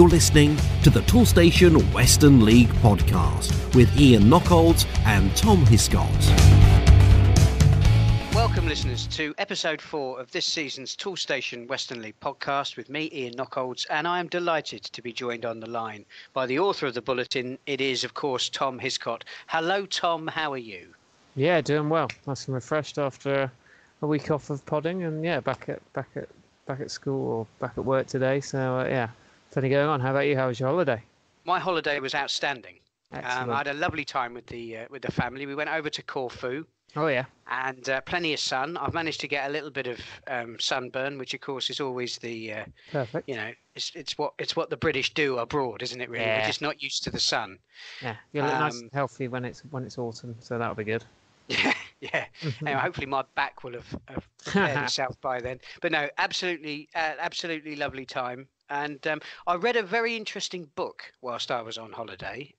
You're listening to the Toolstation Western League podcast with Ian Knockholds and Tom Hiscott. Welcome, listeners, to episode 4 of this season's Toolstation Western League podcast with me, Ian Knockholds, and I am delighted to be joined on the line by the author of the bulletin. It is, of course, Tom Hiscott. Hello, Tom. How are you? Yeah, doing well. Nice and refreshed after a week off of podding, and back at school or back at work today. So plenty going on. How about you? How was your holiday? My holiday was outstanding. I Excellent. had a lovely time with the family. We went over to Corfu. Oh yeah. And plenty of sun. I've managed to get a little bit of sunburn, which of course is always the Perfect. It's what the British do abroad, isn't it? Really, Yeah. We're just not used to the sun. Yeah, you look nice and healthy when it's autumn, so that'll be good. Yeah. Anyway, hopefully my back will have prepared itself by then. But no, absolutely lovely time. And I read a very interesting book whilst I was on holiday.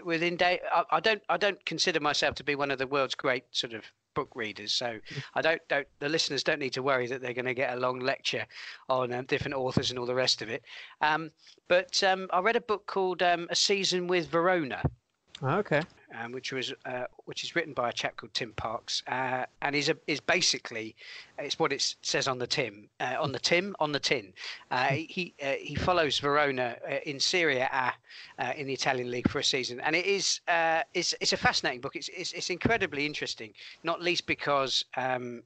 Within day, I don't consider myself to be one of the world's great sort of book readers, so the listeners don't need to worry that they're going to get a long lecture on different authors and all the rest of it. But I read a book called A Season with Verona. Okay. Which is written by a chap called Tim Parks, and is basically, it's what it says on the tin. He follows Verona in Serie A in the Italian league for a season, and it's a fascinating book. It's incredibly interesting, not least because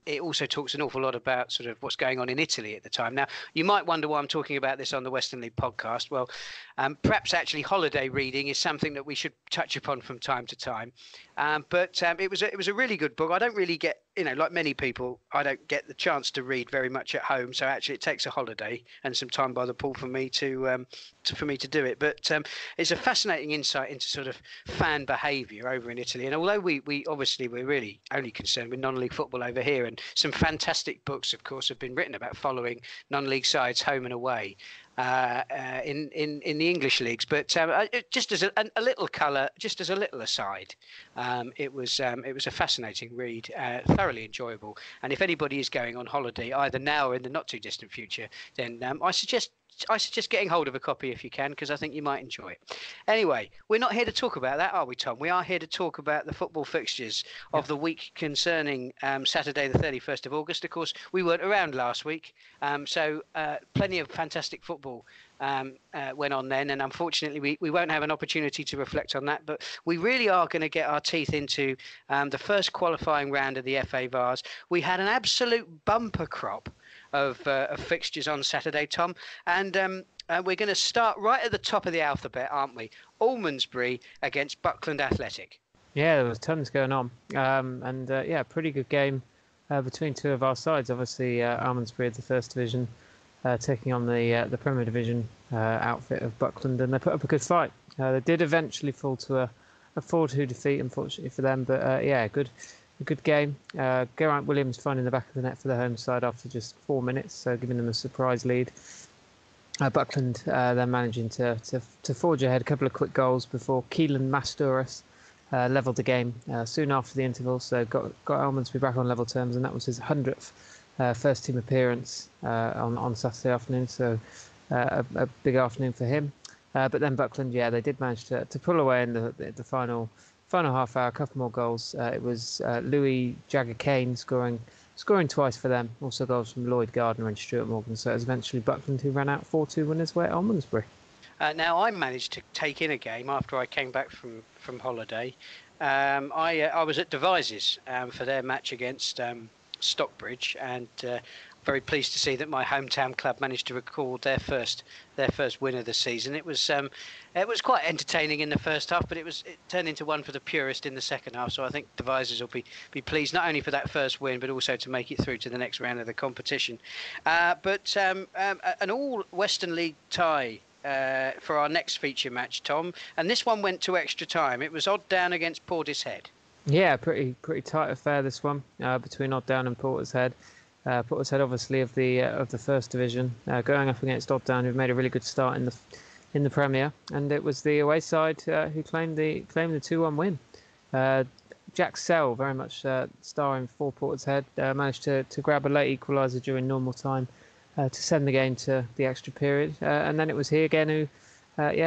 it also talks an awful lot about sort of what's going on in Italy at the time. Now, you might wonder why I'm talking about this on the Western League podcast. Well, perhaps actually holiday reading is something that we should touch upon from time to time. But it was a really good book. I don't really get, like many people, I don't get the chance to read very much at home. So actually, it takes a holiday and some time by the pool for me to do it. But it's a fascinating insight into sort of fan behaviour over in Italy. And although we're really only concerned with non-league football over here, and some fantastic books, of course, have been written about following non-league sides home and away. In the English leagues, but just as a little colour, just as a little aside, it was a fascinating read, thoroughly enjoyable. And if anybody is going on holiday, either now or in the not too distant future, then I suggest getting hold of a copy if you can, because I think you might enjoy it. Anyway, we're not here to talk about that, are we, Tom? We are here to talk about the football fixtures of the week concerning Saturday the 31st of August. Of course, we weren't around last week, so plenty of fantastic football went on then, and unfortunately we won't have an opportunity to reflect on that, but we really are going to get our teeth into the first qualifying round of the FA Vase. We had an absolute bumper crop of fixtures on Saturday, Tom, and we're going to start right at the top of the alphabet, aren't we? Almondsbury against Buckland Athletic. Yeah, there was tons going on, pretty good game between two of our sides. Obviously, Almondsbury of the First Division taking on the Premier Division outfit of Buckland, and they put up a good fight. They did eventually fall to a 4-2 defeat, unfortunately for them, but a good game. Geraint Williams finding the back of the net for the home side after just 4 minutes, so giving them a surprise lead. Buckland then managing to forge ahead, a couple of quick goals before Keelan Mastouras levelled the game soon after the interval, so got Almondsbury back on level terms, and that was his 100th first team appearance on Saturday afternoon, so a big afternoon for him. But then Buckland, they did manage to pull away in the final half hour, a couple more goals. It was Louis Jagger-Kane scoring twice for them, also goals from Lloyd Gardner and Stuart Morgan. So it was eventually Buckland who ran out 4-2 winners away at Almondsbury. Now, I managed to take in a game after I came back from holiday. I was at Devises for their match against Stockbridge, and very pleased to see that my hometown club managed to record their first win of the season. It was quite entertaining in the first half, but it turned into one for the purist in the second half. So I think Devises will be pleased not only for that first win, but also to make it through to the next round of the competition. But an all Western League tie for our next feature match, Tom, and this one went to extra time. It was Odd Down against Portishead. Yeah, pretty tight affair, this one between Odd Down and Portishead. Portishead, obviously of the First Division, going up against Odd Down, who've made a really good start in the Premier, and it was the away side who claimed the 2-1 win. Jack Sell, very much starring for Portishead, managed to grab a late equaliser during normal time to send the game to the extra period. And then it was he again who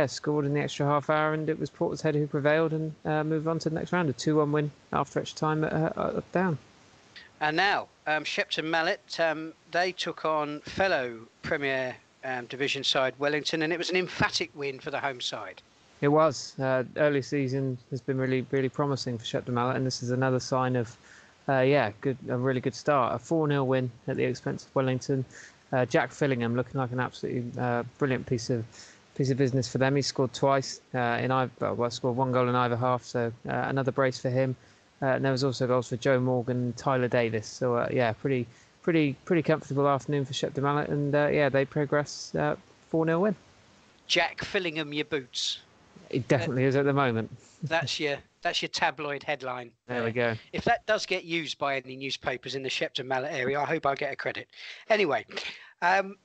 scored in the extra half hour, and it was Portishead who prevailed and moved on to the next round. A 2-1 win after extra time at Down. And now, Shepton Mallet, they took on fellow Premier Division side Wellington, and it was an emphatic win for the home side. It was. Early season has been really, really promising for Shepton Mallet, and this is another sign of, a really good start. A 4-0 win at the expense of Wellington. Jack Fillingham looking like an absolutely brilliant piece of business for them. He scored twice. Scored 1 goal in either half, so another brace for him. And there was also goals for Joe Morgan and Tyler Davis. So pretty comfortable afternoon for Shepton Mallet, and they progress 4-0 win. Jack Fillingham your boots. It definitely is at the moment. That's your tabloid headline. There we go. If that does get used by any newspapers in the Shepton Mallet area, I hope I get a credit. Anyway,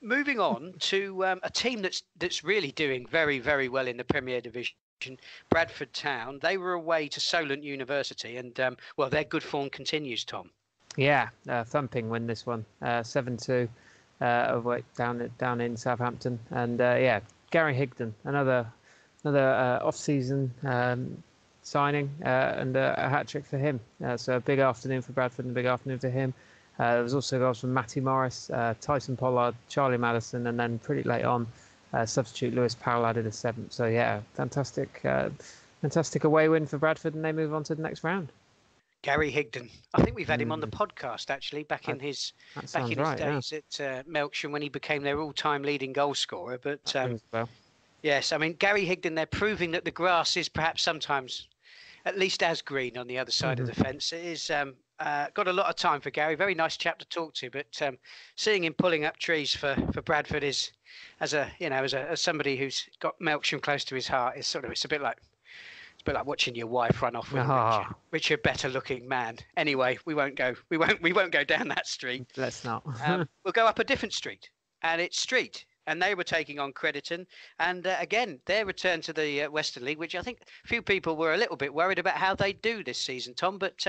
moving on to a team that's really doing very, very well in the Premier Division. Bradford Town. They were away to Solent University, and their good form continues, Tom. Yeah, thumping win this one, 7-2 down in Southampton, and Gary Higdon, another off-season signing, and a hat-trick for him. So a big afternoon for Bradford and a big afternoon for him. There was also goals from Matty Morris, Tyson Pollard, Charlie Madison, and then pretty late on, substitute Lewis Powell added a 7th. So fantastic away win for Bradford, and they move on to the next round. Gary Higdon. I think we've had him on the podcast actually back in his days at Melksham when he became their all-time leading goal scorer. But yes, I mean Gary Higdon. They're proving that the grass is perhaps sometimes at least as green on the other side of the fence. It is. Got a lot of time for Gary. Very nice chap to talk to, but seeing him pulling up trees for Bradford is, as somebody who's got Melksham close to his heart, it's a bit like watching your wife run off with Richard better looking man. Anyway, we won't go down that street. Let's not. We'll go up a different street, and it's Street. And they were taking on Crediton. And again, their return to the Western League, which I think a few people were a little bit worried about how they do this season, Tom. But,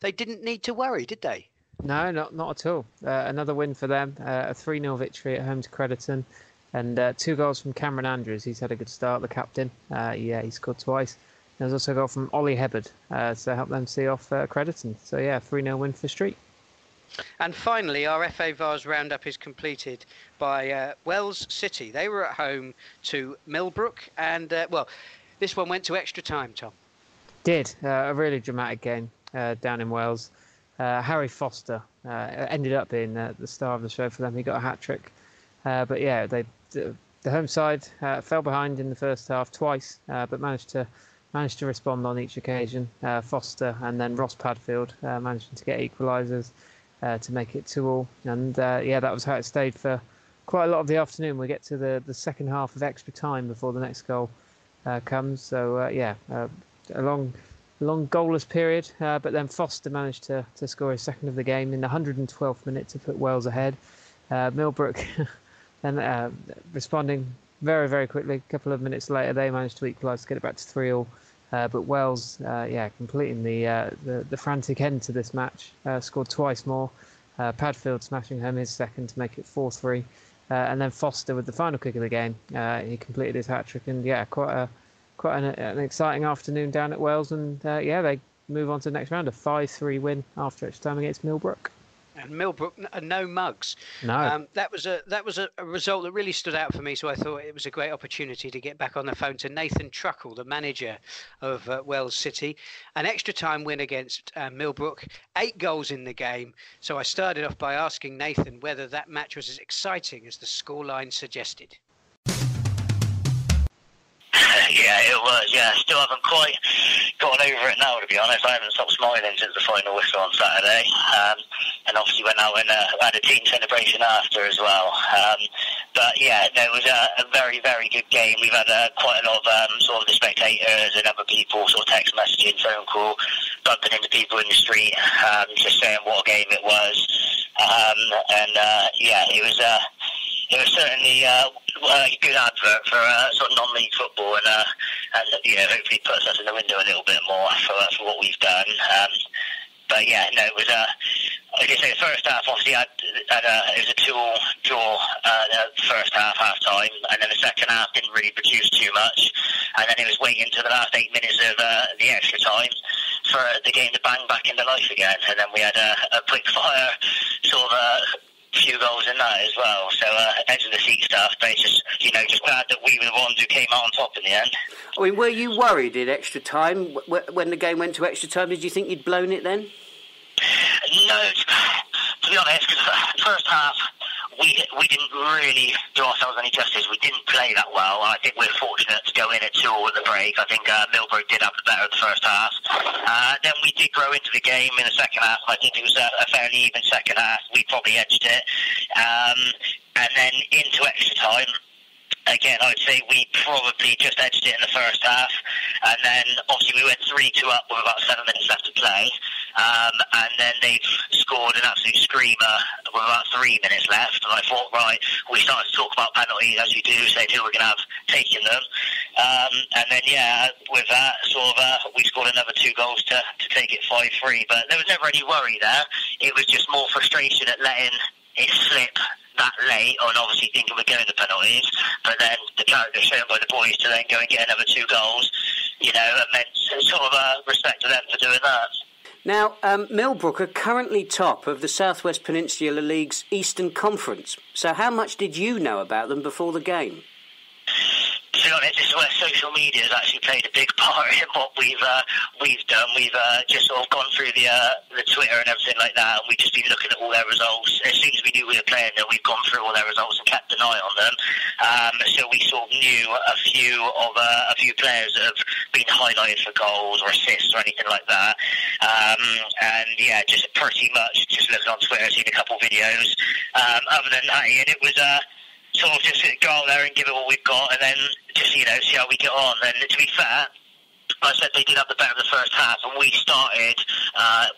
they didn't need to worry, did they? No, not at all. Another win for them, a 3-0 victory at home to Crediton. And 2 goals from Cameron Andrews. He's had a good start, the captain. He scored twice. There's also a goal from Ollie Hebbard to help them see off Crediton. So, 3-0 win for Street. And finally, our FA Vase roundup is completed by Wells City. They were at home to Millbrook, and this one went to extra time, Tom. Did a really dramatic game down in Wales. Harry Foster ended up being the star of the show for them. He got a hat trick, the home side fell behind in the first half twice, but managed to respond on each occasion. Foster and then Ross Padfield managing to get equalisers. To make it 2-2, and that was how it stayed for quite a lot of the afternoon. We get to the second half of extra time before the next goal comes. So a long goalless period, but then Foster managed to score his second of the game in the 112th minute to put Wales ahead. Millbrook then responding very, very quickly. A couple of minutes later, they managed to equalise to get it back to 3-3. But Wales, completing the frantic end to this match, scored twice more. Padfield smashing home his second to make it 4-3, and then Foster with the final kick of the game. He completed his hat trick, and quite an exciting afternoon down at Wales. And they move on to the next round, a 5-3 win after extra time against Millbrook. And Millbrook, no mugs. No. That was a result that really stood out for me. So I thought it was a great opportunity to get back on the phone to Nathan Truckle, the manager of Wells City. An extra time win against Millbrook, 8 goals in the game. So I started off by asking Nathan whether that match was as exciting as the scoreline suggested. Yeah, it was. Yeah, still haven't quite gotten over it now, to be honest. I haven't stopped smiling since the final whistle on Saturday. And obviously went out and had a team celebration after as well. It was a very, very good game. We've had quite a lot of sort of the spectators and other people sort of text messaging, phone call, bumping into people in the street, just saying what a game it was. It was certainly a good advert for sort of non-league football, and hopefully puts us in the window a little bit more for what we've done. But yeah, no, it was like I say, the first half obviously it was a 2-2 draw the first half time, and then the second half didn't really produce too much, and then it was waiting until the last 8 minutes of the extra time for the game to bang back into life again, and then we had a quick fire sort of few goals in that as well. So edge of the seat stuff, but it's just just glad that we were the ones who came out on top in the end. I mean, were you worried in extra time when the game went to extra time? Did you think you'd blown it then? No, to be honest, because first half we didn't really do ourselves any justice. We didn't play that well. I think we're fortunate to go in at 2 at the break. I think Millbrook did have the better of the first half. Then we did grow into the game in the second half. I think it was a fairly even second half. We probably edged it. And then into extra time, again, I'd say we probably just edged it in the first half. And then, obviously, we went 3-2 up with about 7 minutes left to play. And then they scored an absolute screamer with about 3 minutes left. And I thought, right, we started to talk about penalties, as you do, say who we're going to have taken them. And then, yeah, with that, we scored another 2 goals to take it 5-3. But there was never any worry there. It was just more frustration at letting it slip that late, and obviously thinking we're going to penalties, but then the character shown by the boys to then go and get another 2 goals, it meant sort of respect to them for doing that. Now, Millbrook are currently top of the Southwest Peninsula League's Eastern Conference. So how much did you know about them before the game? To be honest, this is where social media has actually played a big part in what we've done. We've just sort of gone through the Twitter and everything like that, and we've just been looking at all their results. As soon as we knew we were playing them, we've gone through all their results and kept an eye on them. So we sort of knew a few players that have been highlighted for goals or assists or anything like that. And yeah, just pretty much just looking on Twitter, seen a couple of videos. Other than that, Ian, it was sort of just go out there and give it what we've got, and then just see how we get on. And to be fair, I said they did have the better of the first half, and we started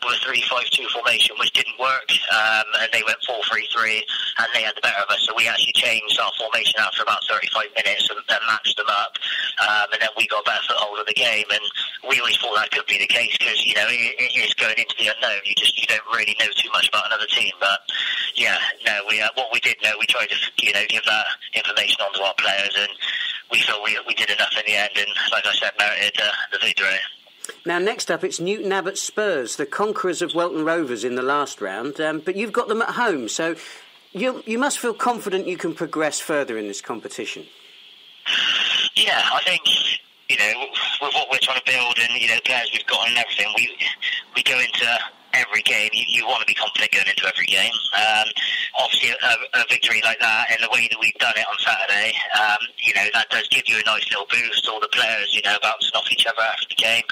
with a 3-5-2 formation, which didn't work, and they went 4-3-3, and they had the better of us. So we actually changed our formation after about 35 minutes and matched them up, and then we got a better foothold of the game. And we always thought that could be the case because it is going into the unknown. You don't really know too much about another team, but yeah, no, what we did know, we tried to give that information on to our players, and we felt we did enough in the end, and like I said, merited the victory. Now, next up, it's Newton Abbot Spurs, the conquerors of Welton Rovers in the last round, but you've got them at home, so you must feel confident you can progress further in this competition. Yeah, I think, with what we're trying to build and, players we've got and everything, we go into every game. You want to be confident going into every game. Obviously, a victory like that and the way that we've done it on Saturday, that does give you a nice little boost. All the players, bouncing off each other after the game.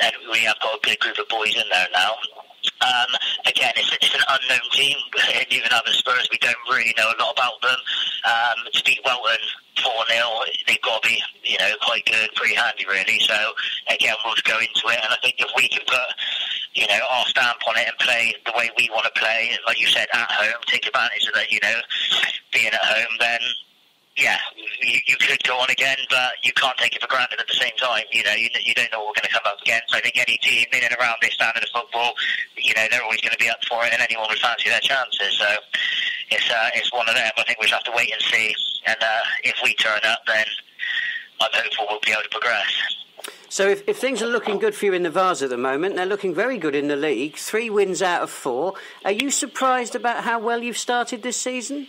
And we have got a good group of boys in there now. Again, it's an unknown team. Even other Spurs, we don't really know a lot about them. To beat Welton 4-0, they've got to be, quite good, pretty handy, really. So, again, we'll just go into it, and I think if we can put, our stamp on it and play the way we want to play, like you said, at home, take advantage of that, being at home, then, yeah, you could go on again, but you can't take it for granted at the same time. You don't know what we're going to come up against. I think any team in and around this standard of football, they're always going to be up for it, and anyone would fancy their chances. So it's one of them. I think we just have to wait and see. And if we turn up, then I'm hopeful we'll be able to progress. So if things are looking good for you in the Vase at the moment, they're looking very good in the league. 3 wins out of 4. Are you surprised about how well you've started this season?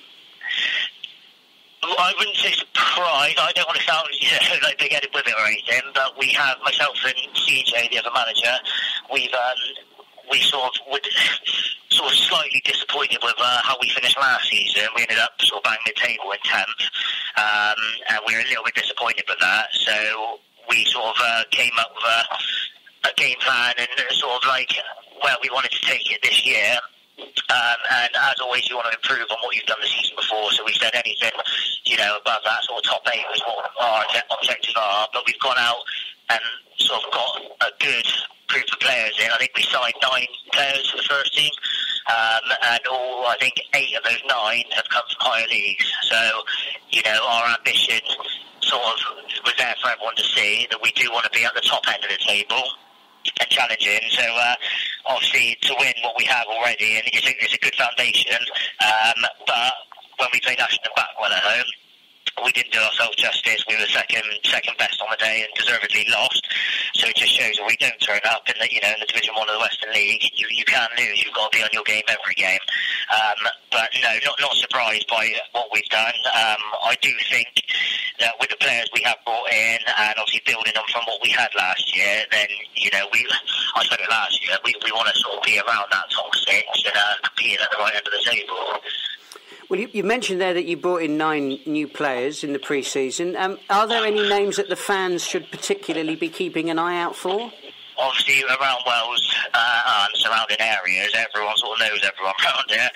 I wouldn't say surprised. I don't want to sound like big-headed with it or anything, but we have, myself and CJ, the other manager, we sort of slightly disappointed with how we finished last season. We ended up sort of bang mid-table in 10th, and we were a little bit disappointed with that. So we sort of came up with a game plan and sort of like where we wanted to take it this year. And as always, you want to improve on what you've done the season before. So we said anything, above that sort of top 8 was what our objectives are. But we've gone out and sort of got a good group of players in. I think we signed 9 players for the first team, and I think 8 of those 9 have come from higher leagues. So, our ambition sort of was there for everyone to see that we do want to be at the top end of the table. and challenging. So obviously to win what we have already, and it's a good foundation. But when we played Ashton and Backwell at home, we didn't do ourselves justice. We were second best on the day and deservedly lost. So it just shows that we don't turn up in the in the Division 1 of the Western League. You can't lose. You've got to be on your game every game. But no, not surprised by what we've done. I do think that with the players we have brought in, and obviously building on from what we had last year, then I said it last year. We want to sort of be around that top 6 and competing at the right end of the table. Well, you mentioned there that you brought in 9 new players in the pre-season. Are there any names that the fans should particularly be keeping an eye out for? Obviously, around Wales and surrounding areas, everyone sort of knows everyone around here.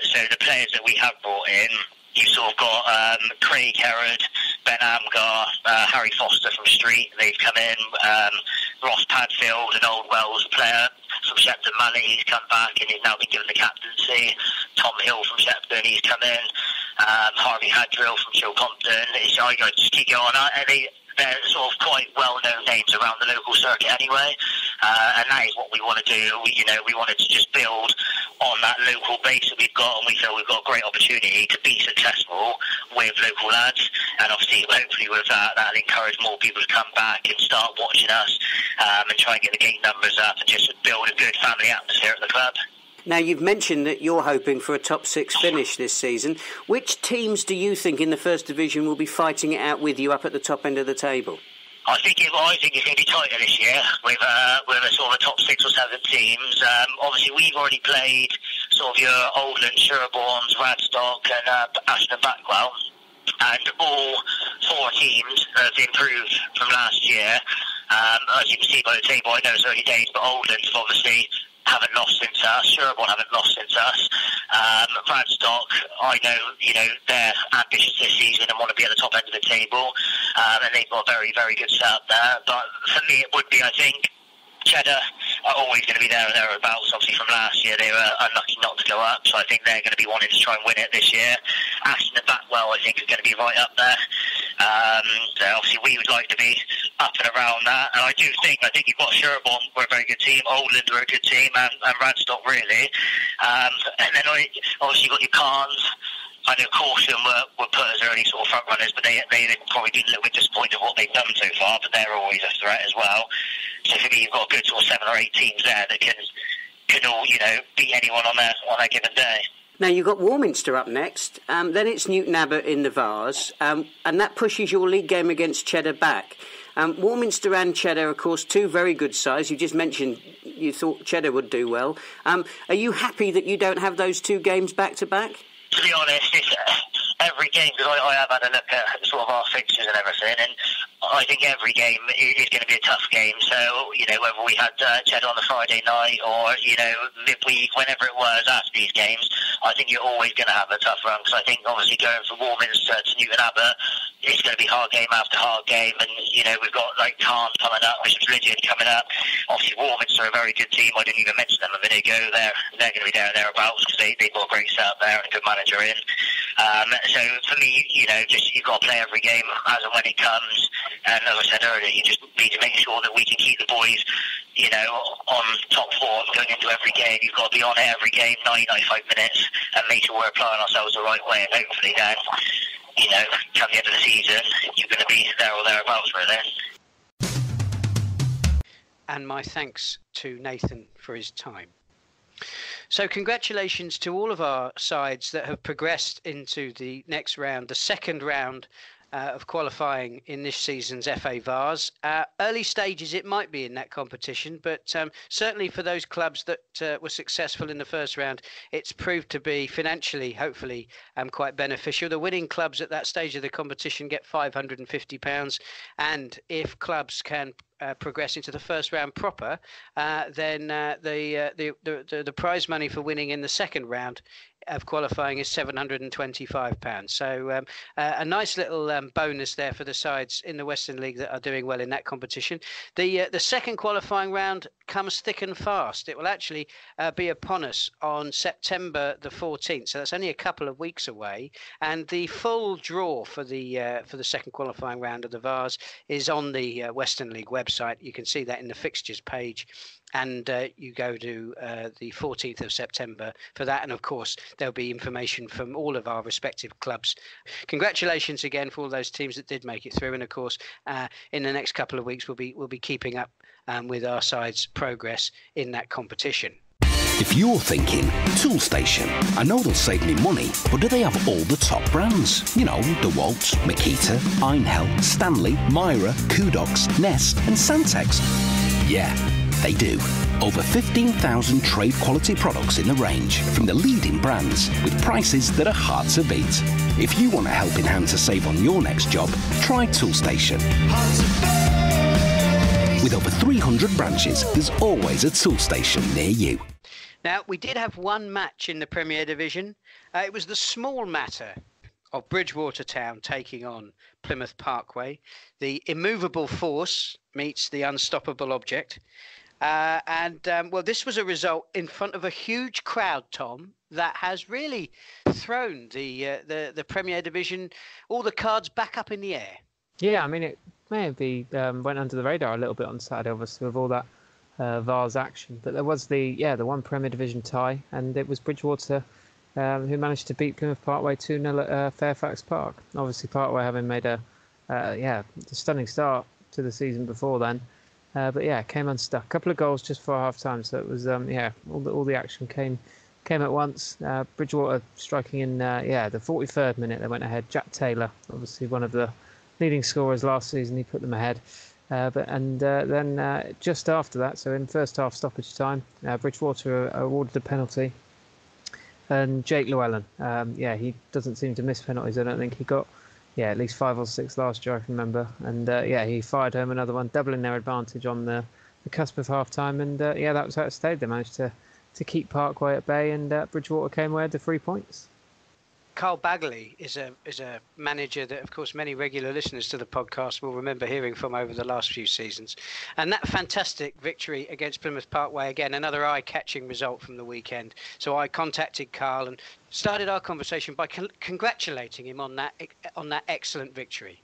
So the players that we have brought in, you sort of got Craig Herod, Ben Amgar, Harry Foster from Street. They've come in. Ross Padfield, an old Wales player from Shepton Mallet, he's come back and he's now been given the captaincy. Tom Hill from Shepton, he's come in. Harvey Hadrill from Chilcompton. I just keep going. They're sort of quite well-known names around the local circuit anyway, and that is what we want to do. We wanted to just build on that local base that we've got, and we feel we've got a great opportunity to be successful with local lads. And obviously, hopefully with that, that'll encourage more people to come back and start watching us and try and get the gate numbers up and just build a good family atmosphere at the club. Now, you've mentioned that you're hoping for a top 6 finish this season. Which teams do you think in the First Division will be fighting it out with you up at the top end of the table? I think it's going to be tighter this year with a sort of a top 6 or 7 teams. Obviously, we've already played sort of your Oldland, Sherbornes, Radstock and Ashton and Backwell. And all 4 teams have improved from last year. As you can see by the table, I know it's early days, but Oldland's obviously haven't lost since us. Sherborne haven't lost since us. Radstock, I know, they're ambitious this season and want to be at the top end of the table. And they've got a very, very good setup there. But for me, it would be, I think, Cheddar are always going to be there and thereabouts. Obviously, from last year, they were unlucky not to go up, so I think they're going to be wanting to try and win it this year. Ashton and Backwell, I think, are going to be right up there. So obviously, we would like to be up and around that. And I think you've got Sherborne, we're a very good team, Oldland are a good team, and Radstock, really. And then obviously, you've got your Carns. I know Caution were put as early sort of front runners, but they've probably been a little bit disappointed with what they've done so far, but they're always a threat as well. So for me, you've got a good sort of 7 or 8 teams there that can all, beat anyone on a given day. Now, you've got Warminster up next, then it's Newton Abbot in the Vase, and that pushes your league game against Cheddar back. Warminster and Cheddar, of course, 2 very good sides. You just mentioned you thought Cheddar would do well. Are you happy that you don't have those 2 games back-to-back? To be honest, it's every game, because I have had a look at sort of our fixtures and everything, and I think every game is going to be a tough game. So, whether we had Cheddar on the Friday night or, midweek, whenever it was after these games, I think you're always going to have a tough run, because I think obviously going from Warminster to Newton Abbot, it's going to be hard game after hard game, and, we've got like Carnes coming up, Bishop's Lydian coming up. Obviously, Warminster are a very good team. I didn't even mention them a minute ago. They're going to be there and thereabouts, because they've got a great setup there and a good manager in. So for me, just you've got to play every game as and when it comes. And as I said earlier, you just need to make sure that we can keep the boys, on top form going into every game. You've got to be on it every game, 95 minutes, and make sure we're applying ourselves the right way. And hopefully then, come the end of the season, you're going to be there or thereabouts, really. And my thanks to Nathan for his time. So congratulations to all of our sides that have progressed into the next round, the second round of qualifying in this season's FA Vase. Early stages it might be in that competition, but certainly for those clubs that were successful in the first round, it's proved to be financially, hopefully, quite beneficial. The winning clubs at that stage of the competition get £550, and if clubs can progress into the first round proper, then the prize money for winning in the second round of qualifying is £725. So a nice little bonus there for the sides in the Western League that are doing well in that competition. The second qualifying round comes thick and fast. It will actually be upon us on September the 14th, so that's only a couple of weeks away. And the full draw for the second qualifying round of the Vase is on the Western League website. You can see that in the fixtures page. And you go to the 14th of September for that. And of course, there'll be information from all of our respective clubs. Congratulations again for all those teams that did make it through. And of course, in the next couple of weeks, we'll be keeping up with our side's progress in that competition. If you're thinking, Toolstation, I know they'll save me money, but do they have all the top brands? You know, DeWalt, Makita, Einhell, Stanley, Myra, Kudox, Nest and Santex. Yeah, they do. Over 15,000 trade quality products in the range from the leading brands with prices that are hard to beat. If you want a helping hand to save on your next job, try Toolstation. With over 300 branches, there's always a Toolstation near you. Now, we did have one match in the Premier Division. It was the small matter of Bridgwater Town taking on Plymouth Parkway. The immovable force meets the unstoppable object. Well, this was a result in front of a huge crowd, Tom, that has really thrown the Premier Division, all the cards back up in the air. Yeah, I mean, it may have went under the radar a little bit on Saturday, obviously, with all that Vase action. But there was the one Premier Division tie, and it was Bridgwater who managed to beat Plymouth Parkway 2-0 at Fairfax Park. Obviously, Parkway having made a stunning start to the season before then. But yeah, came unstuck. A couple of goals just for half time, so it was all the action came at once. Bridgwater striking in the 43rd minute. They went ahead. Jack Taylor, obviously one of the leading scorers last season, he put them ahead. Then just after that, so in first half stoppage time, Bridgwater awarded a penalty, and Jake Llewellyn, he doesn't seem to miss penalties. I don't think he got. At least 5 or 6 last year, I can remember. And, he fired home another one, doubling their advantage on the cusp of half-time. And, that was how it stayed. They managed to keep Parkway at bay, and Bridgwater came away with the 3 points. Karl Baggaley is a manager that, of course, many regular listeners to the podcast will remember hearing from over the last few seasons. And that fantastic victory against Plymouth Parkway, again, another eye-catching result from the weekend. So I contacted Karl and started our conversation by congratulating him on that excellent victory.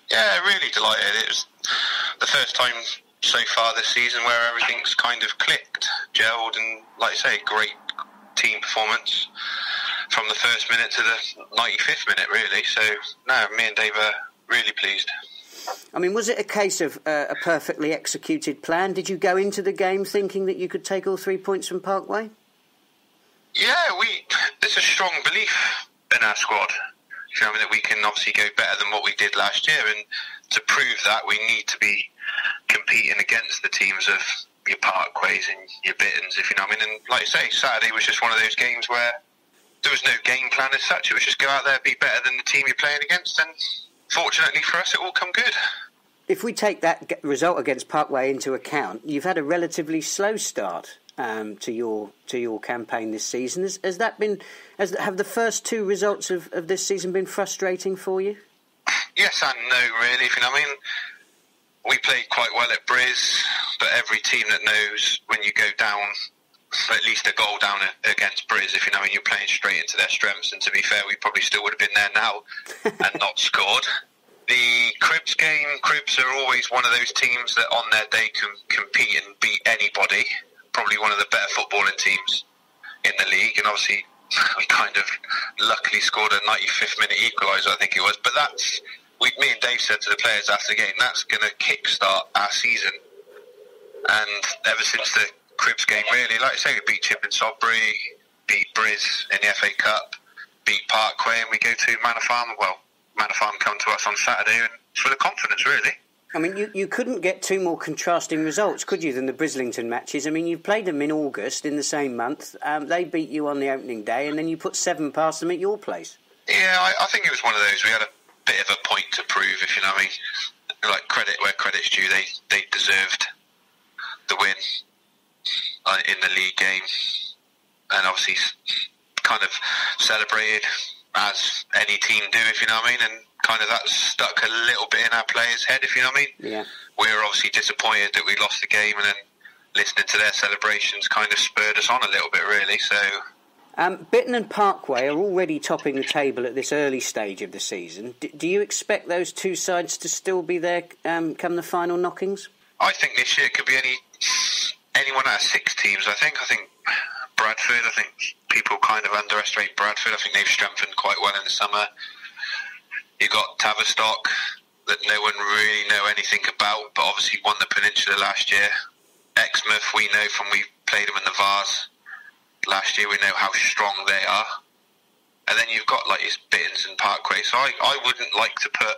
Yeah, really delighted. It was the first time so far this season where everything's kind of clicked, gelled, and, like I say, great team performance from the first minute to the 95th minute, really. So, no, me and Dave are really pleased. I mean, was it a case of a perfectly executed plan? Did you go into the game thinking that you could take all 3 points from Parkway? Yeah, there's a strong belief in our squad. You know, that we can obviously go better than what we did last year, and to prove that, we need to be competing against the teams of your Parkways and your Bittons, if you know what I mean. And like I say, Saturday was just one of those games where there was no game plan as such. It was just go out there, be better than the team you're playing against, and fortunately for us, it all come good. If we take that result against Parkway into account, you've had a relatively slow start to your campaign this season. Have the first 2 results of this season been frustrating for you? Yes and no, really. If you know what I mean. We played quite well at Briz, but every team that knows when you go down, at least a goal down against Briz, if you know, when you're playing straight into their strengths, and to be fair, we probably still would have been there now and not scored. The Cribs game, Cribs are always one of those teams that on their day can compete and beat anybody. Probably one of the better footballing teams in the league, and obviously we kind of luckily scored a 95th minute equaliser, I think it was, but that's... Me and Dave said to the players after the game, that's going to kickstart our season. And ever since the Cribs game, really, like I say, we beat Chip and Sodbury, beat Briz in the FA Cup, beat Parkway, and we go to Manor Farm. Well, Manor Farm come to us on Saturday, and it's full of confidence, really. I mean, you couldn't get 2 more contrasting results, could you, than the Brislington matches? I mean, you've played them in August, in the same month. They beat you on the opening day, and then you put 7 past them at your place. Yeah, I think it was one of those. We had a bit of a point to prove, if you know what I mean. Like, credit where credit's due. They deserved the win in the league game. and obviously kind of celebrated as any team do, if you know what I mean, and kind of that stuck a little bit in our players' head, if you know what I mean. Yeah. We were obviously disappointed that we lost the game, and then listening to their celebrations kind of spurred us on a little bit, really. So, Bitton and Parkway are already topping the table at this early stage of the season. Do you expect those two sides to still be there come the final knockings? I think this year it could be anyone out of 6 teams. I think Bradford. I think people kind of underestimate Bradford. I think they've strengthened quite well in the summer. You got Tavistock, that no one really know anything about, but obviously won the Peninsula last year. Exmouth, we know from we played them in the Vase last year, we know how strong they are. And then you've got like your Bittons and Parkway. So I wouldn't like to put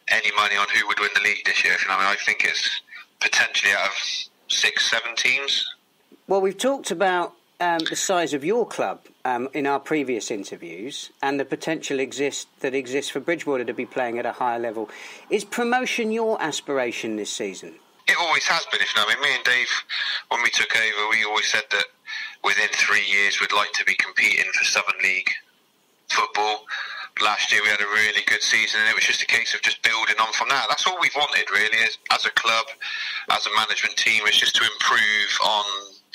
any money on who would win the league this year. If you know what I mean, I think it's potentially out of 6-7 teams. Well, we've talked about the size of your club in our previous interviews, and the potential that exists for Bridgwater to be playing at a higher level. Is promotion your aspiration this season? It always has been, if you know what I mean. Me and Dave, when we took over, we always said that within 3 years we'd like to be competing for Southern League football. Last year we had a really good season, and it was just a case of just building on from that. That's all we've wanted, really, as a club, as a management team, is just to improve on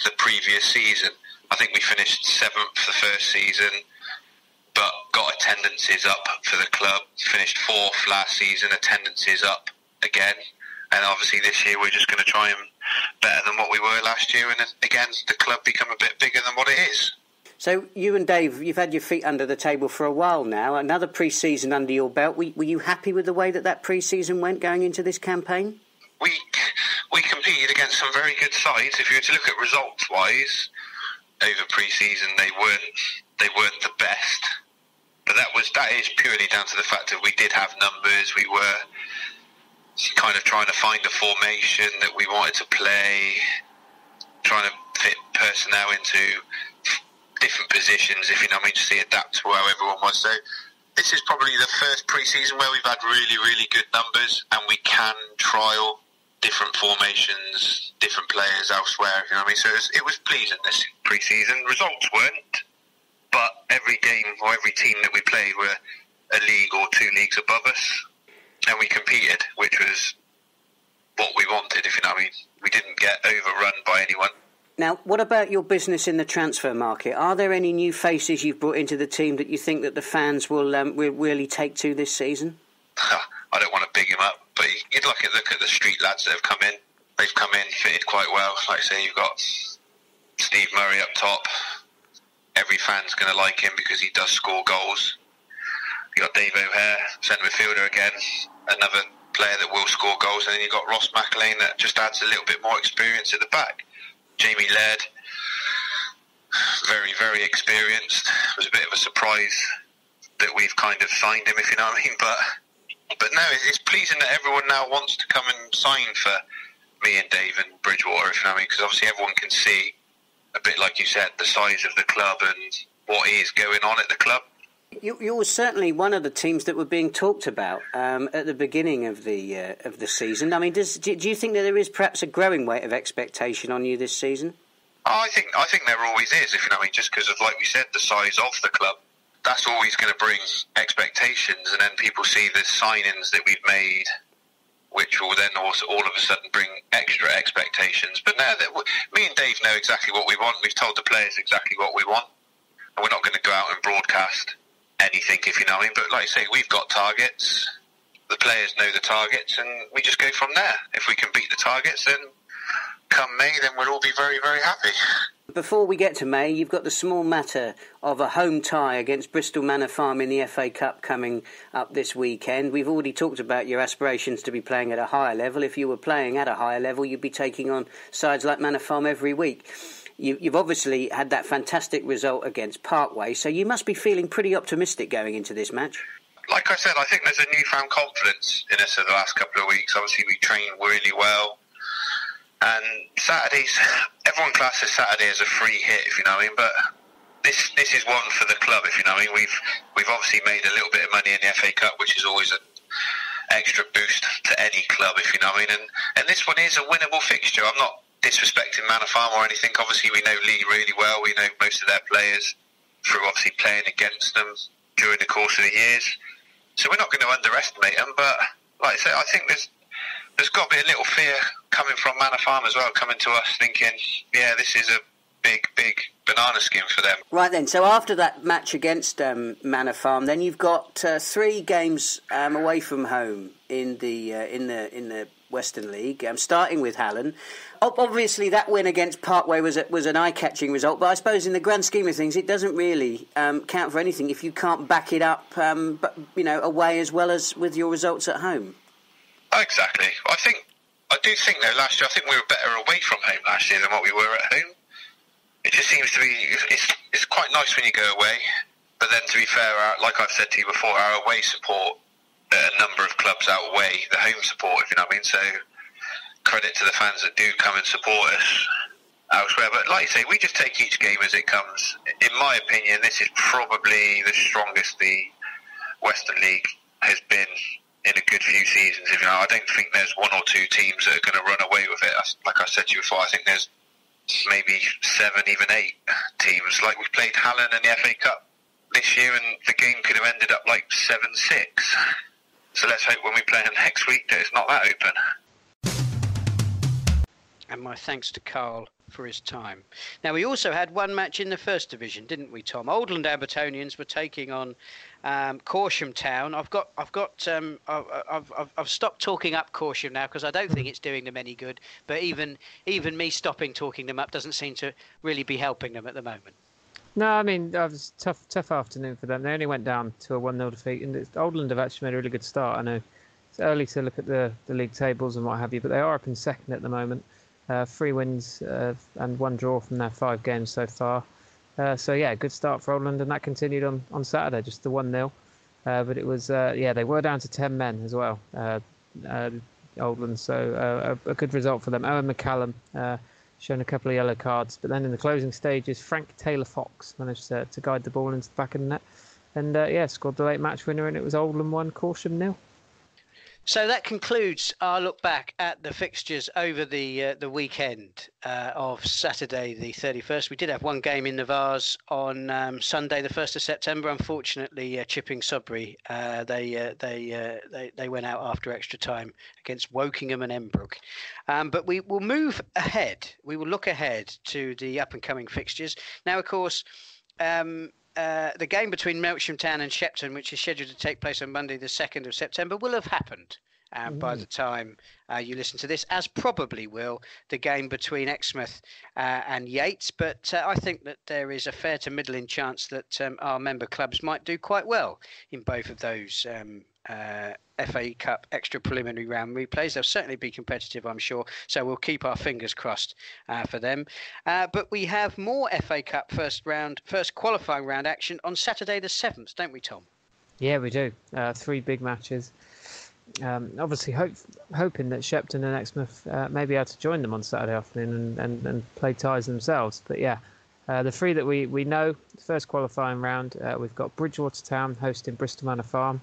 the previous season. I think we finished 7th the first season, but got attendances up for the club. Finished 4th last season, attendances up again. And obviously this year we're just going to try and better than what we were last year, and again the club become a bit bigger than what it is. So you and Dave, you've had your feet under the table for a while now. Another pre-season under your belt. Were you happy with the way that pre-season went going into this campaign? We competed against some very good sides. If you were to look at results-wise, over pre-season they weren't the best. But that is purely down to the fact that we did have numbers. We were kind of trying to find a formation that we wanted to play, trying to fit personnel into different positions, if you know what I mean, just to adapt to how everyone was. So this is probably the first pre-season where we've had really, really good numbers, and we can trial different formations, different players elsewhere, if you know what I mean. So it was pleasing this pre-season. Results weren't, but every game or every team that we played were a league or 2 leagues above us, and we competed, which was what we wanted, if you know what I mean. We didn't get overrun by anyone. Now, what about your business in the transfer market? Are there any new faces you've brought into the team that you think that the fans will really take to this season? I don't want to big him up, but you'd look at the street lads that have come in. They've come in, fitted quite well. Like I say, you've got Steve Murray up top. Every fan's going to like him because he does score goals. You've got Dave O'Hare, centre midfielder again, another player that will score goals. And then you've got Ross McElwain that just adds a little bit more experience at the back. Jamie Laird, very, very experienced. It was a bit of a surprise that we've kind of signed him, if you know what I mean. But no, it's pleasing that everyone now wants to come and sign for me and Dave and Bridgwater, if you know what I mean, because obviously everyone can see, a bit like you said, the size of the club and what is going on at the club. You were certainly one of the teams that were being talked about at the beginning of the season. I mean, do you think that there is perhaps a growing weight of expectation on you this season? I think there always is, if you know what I mean, just because of, like we said, the size of the club. That's always going to bring expectations, and then people see the signings that we've made, which will then also all of a sudden bring extra expectations. But now that me and Dave know exactly what we want, we've told the players exactly what we want, and we're not going to go out and broadcast anything, if you know what I mean. But like I say, we've got targets, the players know the targets, and we just go from there. If we can beat the targets, then come May, then we'll all be very, very happy. Before we get to May, you've got the small matter of a home tie against Bristol Manor Farm in the FA Cup coming up this weekend. We've already talked about your aspirations to be playing at a higher level. If you were playing at a higher level, you'd be taking on sides like Manor Farm every week. You've obviously had that fantastic result against Parkway, so you must be feeling pretty optimistic going into this match. Like I said, I think there's a newfound confidence in us over the last couple of weeks. Obviously, we trained really well. And Saturdays, everyone classes Saturday as a free hit, if you know what I mean. But this is one for the club, if you know what I mean. We've obviously made a little bit of money in the FA Cup, which is always an extra boost to any club, if you know what I mean. And this one is a winnable fixture. I'm not disrespecting Manor Farm or anything. Obviously, we know Lee really well. We know most of their players through obviously playing against them during the course of the years. So we're not going to underestimate them. But like I say, I think there's got to be a little fear coming from Manor Farm as well, coming to us thinking, yeah, this is a big banana skin for them. Right then, so after that match against Manor Farm, then you've got 3 games away from home in the Western League, starting with Hallen. Obviously, that win against Parkway was an eye-catching result, but I suppose in the grand scheme of things, it doesn't really count for anything if you can't back it up, away as well as with your results at home. Exactly. I do think though, last year, I think we were better away from home last year than what we were at home. It just seems to be, it's quite nice when you go away, but then to be fair, like I've said to you before, our away support at a number of clubs outweigh the home support, if you know what I mean. So credit to the fans that do come and support us elsewhere. But like you say, we just take each game as it comes. In my opinion, this is probably the strongest the Western League has been in a good few seasons. If you know, I don't think there's 1 or 2 teams that are going to run away with it. Like I said to you before, I think there's maybe 7, even 8 teams. Like we played Hallen in the FA Cup this year, and the game could have ended up like 7-6. So let's hope when we play them next week that it's not that open. And my thanks to Karl for his time. Now, we also had one match in the First Division, didn't we, Tom? Oldland Abertonians were taking on Corsham Town. I've stopped talking up Corsham now because I don't think it's doing them any good. But even me stopping talking them up doesn't seem to really be helping them at the moment. No, I mean, it was a tough afternoon for them. They only went down to a 1-0 defeat, and Oldland have actually made a really good start. I know it's early to look at the league tables and what have you, but they are up in second at the moment. 3 wins and 1 draw from their 5 games so far. So yeah, good start for Oldland, and that continued on Saturday, just the 1-0. But it was they were down to 10 men as well, Oldland. So a good result for them. Owen McCallum shown a couple of yellow cards, but then in the closing stages, Frank Taylor-Fox managed to guide the ball into the back of the net, and scored the late match winner, and it was Oldland 1, Corsham 0. So that concludes our look back at the fixtures over the weekend of Saturday the 31st. We did have one game in the Vase on Sunday the 1st of September. Unfortunately, Chipping Sudbury, they went out after extra time against Wokingham and Embrook. But we will move ahead. We will look ahead to the up-and-coming fixtures. Now, of course, the game between Melksham Town and Shepton, which is scheduled to take place on Monday the 2nd of September, will have happened by the time you listen to this, as probably will the game between Exmouth and Yates. But I think that there is a fair to middling chance that our member clubs might do quite well in both of those FA Cup extra preliminary round replays. They'll certainly be competitive, I'm sure, so we'll keep our fingers crossed for them. But we have more FA Cup first qualifying round action on Saturday the 7th, don't we, Tom? Yeah, we do. 3 big matches. Obviously hoping that Shepton and Exmouth may be able to join them on Saturday afternoon and play ties themselves. But yeah, the 3 that we know, first qualifying round, we've got Bridgwater Town hosting Bristol Manor Farm.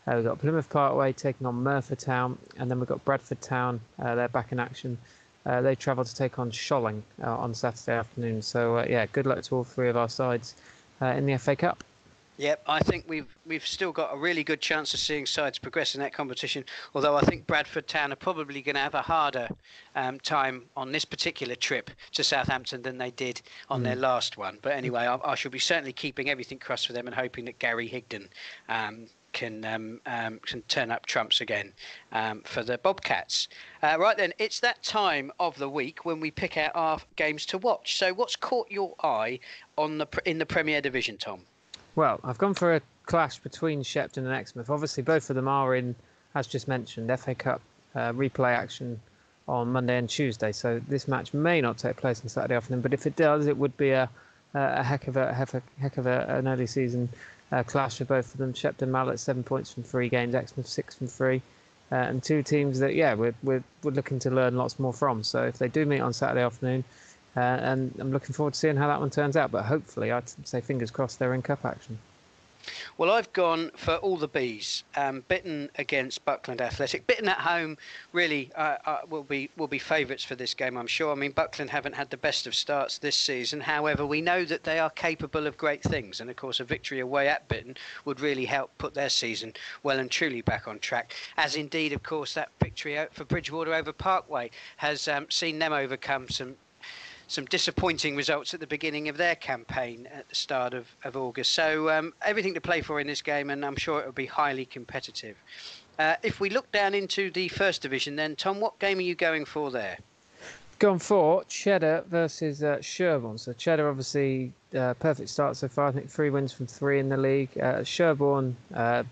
We've got Plymouth Parkway taking on Merthyr Town, and then we've got Bradford Town. They're back in action. They travel to take on Sholing on Saturday afternoon. So good luck to all 3 of our sides in the FA Cup. Yep, I think we've still got a really good chance of seeing sides progress in that competition, although I think Bradford Town are probably going to have a harder time on this particular trip to Southampton than they did on their last one. But anyway, I shall be certainly keeping everything crossed for them and hoping that Gary Higdon can turn up trumps again for the Bobcats. Right then, it's that time of the week when we pick out our games to watch. So what's caught your eye in the Premier Division, Tom? Well, I've gone for a clash between Shepton and Exmouth. Obviously, both of them are in, as just mentioned, FA Cup replay action on Monday and Tuesday. So this match may not take place on Saturday afternoon, but if it does, it would be a heck of an early season clash for both of them. Shepton Mallet 7 points from 3 games, Exmouth 6 from 3, and 2 teams that we're looking to learn lots more from. So if they do meet on Saturday afternoon. And I'm looking forward to seeing how that one turns out. But hopefully, I'd say fingers crossed they're in cup action. Well, I've gone for all the Bs. Bitton against Buckland Athletic. Bitton at home really will be favourites for this game, I'm sure. I mean, Buckland haven't had the best of starts this season. However, we know that they are capable of great things. And, of course, a victory away at Bitton would really help put their season well and truly back on track. As indeed, of course, that victory for Bridgwater over Parkway has seen them overcome some disappointing results at the beginning of their campaign at the start of August. So everything to play for in this game, and I'm sure it will be highly competitive. If we look down into the First Division then, Tom, what game are you going for there? Gone for Cheddar versus Sherborne. So Cheddar, obviously, perfect start so far. I think 3 wins from 3 in the league. Sherborne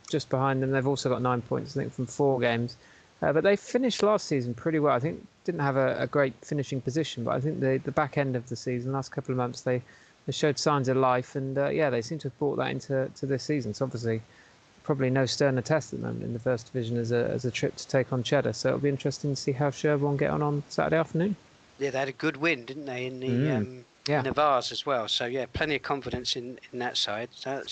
just behind them. They've also got 9 points, I think, from 4 games. But they finished last season pretty well. I think didn't have a great finishing position, but I think the back end of the season, last couple of months, they showed signs of life, and they seem to have brought that into this season. So obviously, probably no sterner test at the moment in the First Division as a trip to take on Cheddar. So it'll be interesting to see how Sherborne get on Saturday afternoon. Yeah, they had a good win, didn't they, in the Vase as well. So yeah, plenty of confidence in that side. So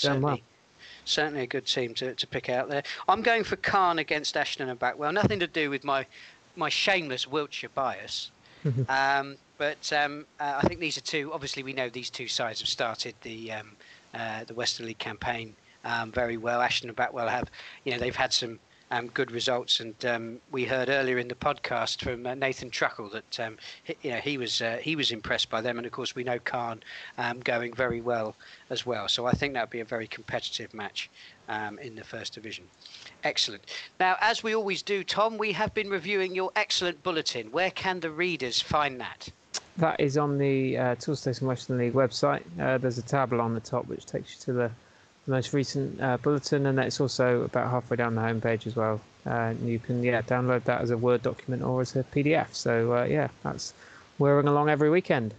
certainly a good team to pick out there. I'm going for Cairn against Ashton and Backwell. Nothing to do with my shameless Wiltshire bias. But I think these are two. Obviously, we know these two sides have started the Western League campaign very well. Ashton and Backwell have, they've had some good results, and we heard earlier in the podcast from Nathan Truckle that he was impressed by them, and of course we know Cairn going very well as well. So I think that would be a very competitive match in the First Division. Excellent. Now, as we always do, Tom, we have been reviewing your excellent bulletin. Where can the readers find that? That is on the Toolstation Western League website. There's a tab on the top which takes you to the most recent bulletin, and that's also about halfway down the homepage as well. You can download that as a Word document or as a PDF. So that's whirring along every weekend.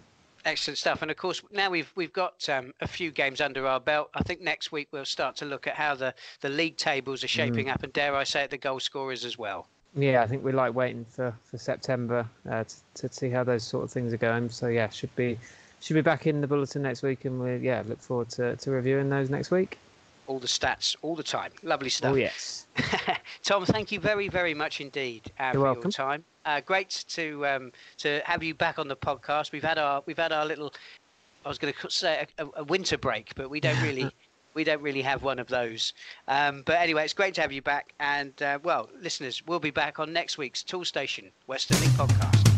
Excellent stuff. And of course, now we've got a few games under our belt. I think next week we'll start to look at how the league tables are shaping up, and dare I say it, the goal scorers as well. Yeah, I think we like waiting for September to see how those sort of things are going. So yeah, should be back in the bulletin next week, and we look forward to reviewing those next week. All the stats, all the time. Lovely stuff. Oh yes. Tom, thank you very, very much indeed for welcome. Your time. Great to have you back on the podcast. We've had our little, I was going to say a winter break, but we don't really have one of those. But anyway, it's great to have you back. And listeners, we'll be back on next week's Tool Station Western League podcast.